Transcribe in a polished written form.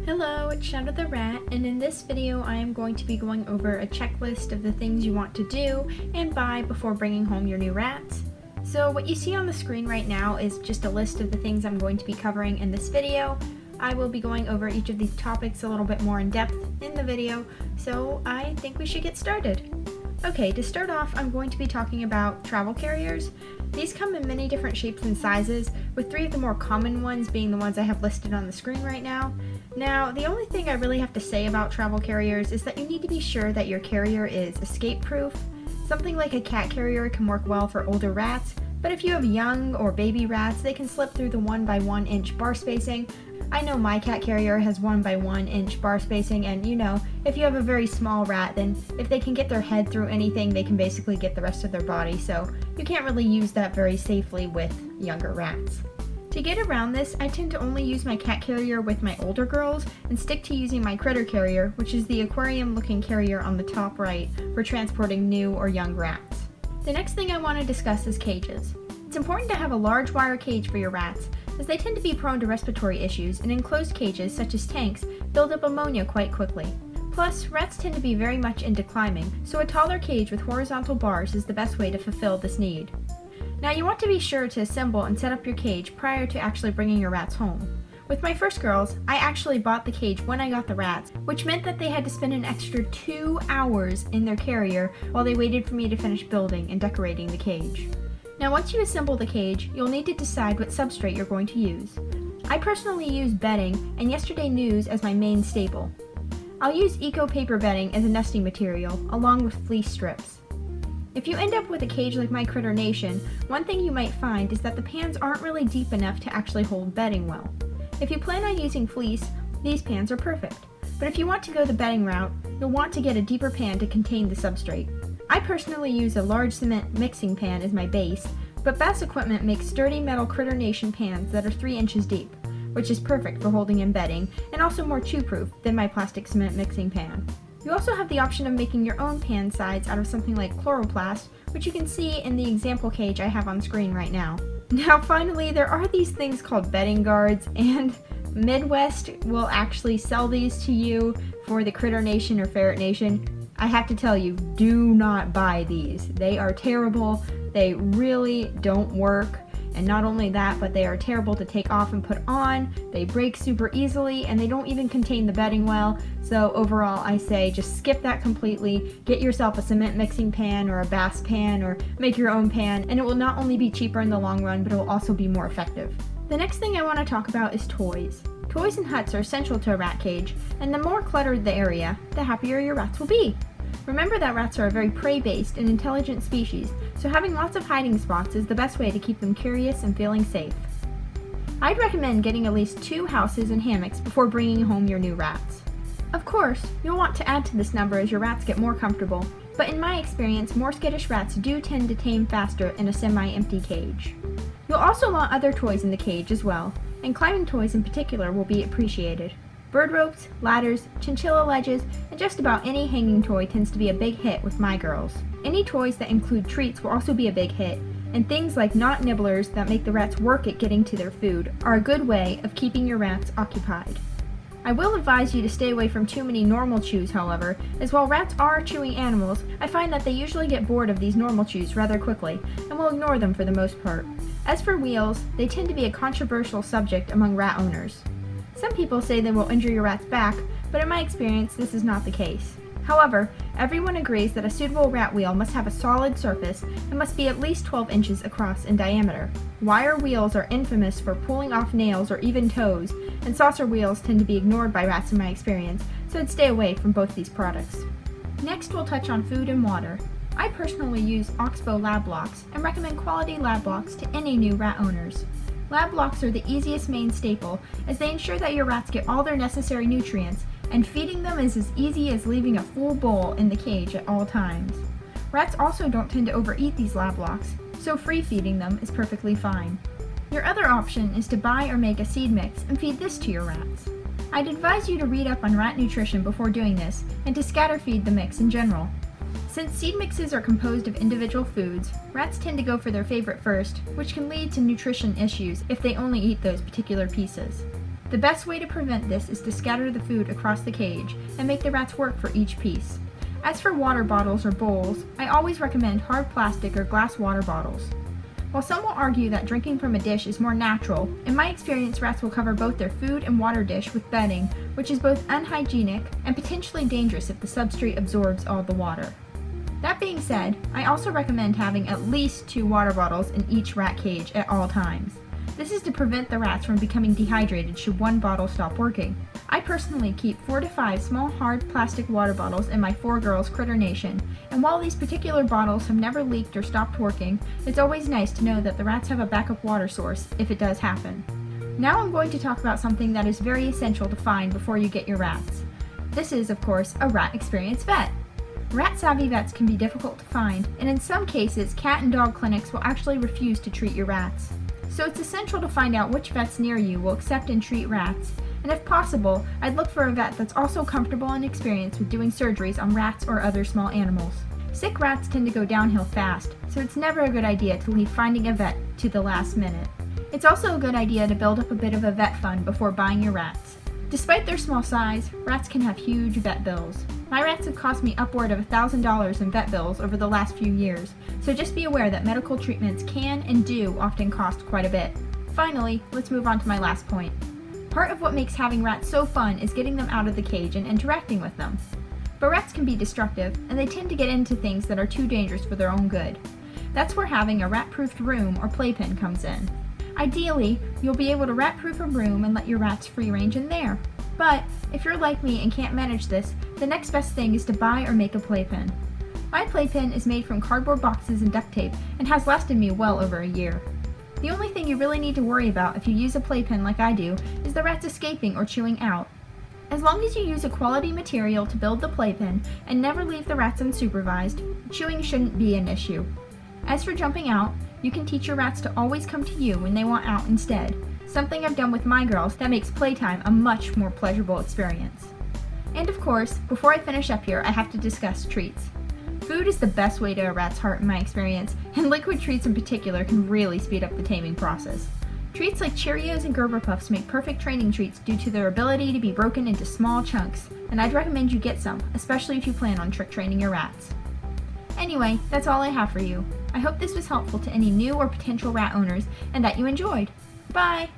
Hello, it's Shadow the Rat, and in this video I am going to be going over a checklist of the things you want to do and buy before bringing home your new rats. So what you see on the screen right now is just a list of the things I'm going to be covering in this video. I will be going over each of these topics a little bit more in depth in the video, so I think we should get started. Okay, to start off, I'm going to be talking about travel carriers. These come in many different shapes and sizes, with 3 of the more common ones being the ones I have listed on the screen right now. Now, the only thing I really have to say about travel carriers is that you need to be sure that your carrier is escape-proof. Something like a cat carrier can work well for older rats, but if you have young or baby rats, they can slip through the 1 by 1 inch bar spacing. I know my cat carrier has 1 by 1 inch bar spacing, and if you have a very small rat, then if they can get their head through anything, they can basically get the rest of their body, so you can't really use that very safely with younger rats. To get around this, I tend to only use my cat carrier with my older girls and stick to using my critter carrier, which is the aquarium-looking carrier on the top right, for transporting new or young rats. The next thing I want to discuss is cages. It's important to have a large wire cage for your rats, as they tend to be prone to respiratory issues, and enclosed cages, such as tanks, build up ammonia quite quickly. Plus, rats tend to be very much into climbing, so a taller cage with horizontal bars is the best way to fulfill this need. Now, you want to be sure to assemble and set up your cage prior to actually bringing your rats home. With my first girls, I actually bought the cage when I got the rats, which meant that they had to spend an extra 2 hours in their carrier while they waited for me to finish building and decorating the cage. Now, once you assemble the cage, you'll need to decide what substrate you're going to use. I personally use bedding and Yesterday News as my main staple. I'll use eco paper bedding as a nesting material, along with fleece strips. If you end up with a cage like my Critter Nation, one thing you might find is that the pans aren't really deep enough to actually hold bedding well. If you plan on using fleece, these pans are perfect. But if you want to go the bedding route, you'll want to get a deeper pan to contain the substrate. I personally use a large cement mixing pan as my base, but Bass Equipment makes sturdy metal Critter Nation pans that are 3 inches deep, which is perfect for holding in bedding, and also more chew-proof than my plastic cement mixing pan. You also have the option of making your own pan sides out of something like chloroplast, which you can see in the example cage I have on screen right now. Now finally, there are these things called bedding guards, and Midwest will actually sell these to you for the Critter Nation or Ferret Nation. I have to tell you, do not buy these. They are terrible, they really don't work. And not only that, but they are terrible to take off and put on, they break super easily, and they don't even contain the bedding well. So overall, I say just skip that completely, get yourself a cement mixing pan or a Bass pan, or make your own pan, and it will not only be cheaper in the long run, but it will also be more effective. The next thing I want to talk about is toys. Toys and huts are essential to a rat cage, and the more cluttered the area, the happier your rats will be. Remember that rats are a very prey-based and intelligent species, so having lots of hiding spots is the best way to keep them curious and feeling safe. I'd recommend getting at least 2 houses and hammocks before bringing home your new rats. Of course, you'll want to add to this number as your rats get more comfortable, but in my experience, more skittish rats do tend to tame faster in a semi-empty cage. You'll also want other toys in the cage as well, and climbing toys in particular will be appreciated. Bird ropes, ladders, chinchilla ledges, and just about any hanging toy tends to be a big hit with my girls. Any toys that include treats will also be a big hit, and things like knot nibblers that make the rats work at getting to their food are a good way of keeping your rats occupied. I will advise you to stay away from too many normal chews, however, as while rats are chewing animals, I find that they usually get bored of these normal chews rather quickly, and will ignore them for the most part. As for wheels, they tend to be a controversial subject among rat owners. Some people say they will injure your rat's back, but in my experience, this is not the case. However, everyone agrees that a suitable rat wheel must have a solid surface and must be at least 12 inches across in diameter. Wire wheels are infamous for pulling off nails or even toes, and saucer wheels tend to be ignored by rats in my experience, so I'd stay away from both these products. Next, we'll touch on food and water. I personally use Oxbow lab blocks and recommend quality lab blocks to any new rat owners. Lab blocks are the easiest main staple, as they ensure that your rats get all their necessary nutrients, and feeding them is as easy as leaving a full bowl in the cage at all times. Rats also don't tend to overeat these lab blocks, so free feeding them is perfectly fine. Your other option is to buy or make a seed mix and feed this to your rats. I'd advise you to read up on rat nutrition before doing this, and to scatter feed the mix in general. Since seed mixes are composed of individual foods, rats tend to go for their favorite first, which can lead to nutrition issues if they only eat those particular pieces. The best way to prevent this is to scatter the food across the cage and make the rats work for each piece. As for water bottles or bowls, I always recommend hard plastic or glass water bottles. While some will argue that drinking from a dish is more natural, in my experience rats will cover both their food and water dish with bedding, which is both unhygienic and potentially dangerous if the substrate absorbs all the water. That being said, I also recommend having at least 2 water bottles in each rat cage at all times. This is to prevent the rats from becoming dehydrated should one bottle stop working. I personally keep 4 to 5 small hard plastic water bottles in my 4 Girls Critter Nation, and while these particular bottles have never leaked or stopped working, it's always nice to know that the rats have a backup water source if it does happen. Now I'm going to talk about something that is very essential to find before you get your rats. This is, of course, a rat experience vet. Rat-savvy vets can be difficult to find, and in some cases, cat and dog clinics will actually refuse to treat your rats. So it's essential to find out which vets near you will accept and treat rats, and if possible, I'd look for a vet that's also comfortable and experienced with doing surgeries on rats or other small animals. Sick rats tend to go downhill fast, so it's never a good idea to leave finding a vet to the last minute. It's also a good idea to build up a bit of a vet fund before buying your rats. Despite their small size, rats can have huge vet bills. My rats have cost me upward of $1,000 in vet bills over the last few years, so just be aware that medical treatments can and do often cost quite a bit. Finally, let's move on to my last point. Part of what makes having rats so fun is getting them out of the cage and interacting with them. But rats can be destructive, and they tend to get into things that are too dangerous for their own good. That's where having a rat-proofed room or playpen comes in. Ideally, you'll be able to rat-proof a room and let your rats free range in there. But if you're like me and can't manage this, the next best thing is to buy or make a playpen. My playpen is made from cardboard boxes and duct tape and has lasted me well over a year. The only thing you really need to worry about if you use a playpen like I do is the rats escaping or chewing out. As long as you use a quality material to build the playpen and never leave the rats unsupervised, chewing shouldn't be an issue. As for jumping out, you can teach your rats to always come to you when they want out instead, something I've done with my girls that makes playtime a much more pleasurable experience. And of course, before I finish up here, I have to discuss treats. Food is the best way to a rat's heart in my experience, and liquid treats in particular can really speed up the taming process. Treats like Cheerios and Gerber Puffs make perfect training treats due to their ability to be broken into small chunks, and I'd recommend you get some, especially if you plan on trick training your rats. Anyway, that's all I have for you. I hope this was helpful to any new or potential rat owners and that you enjoyed. Bye!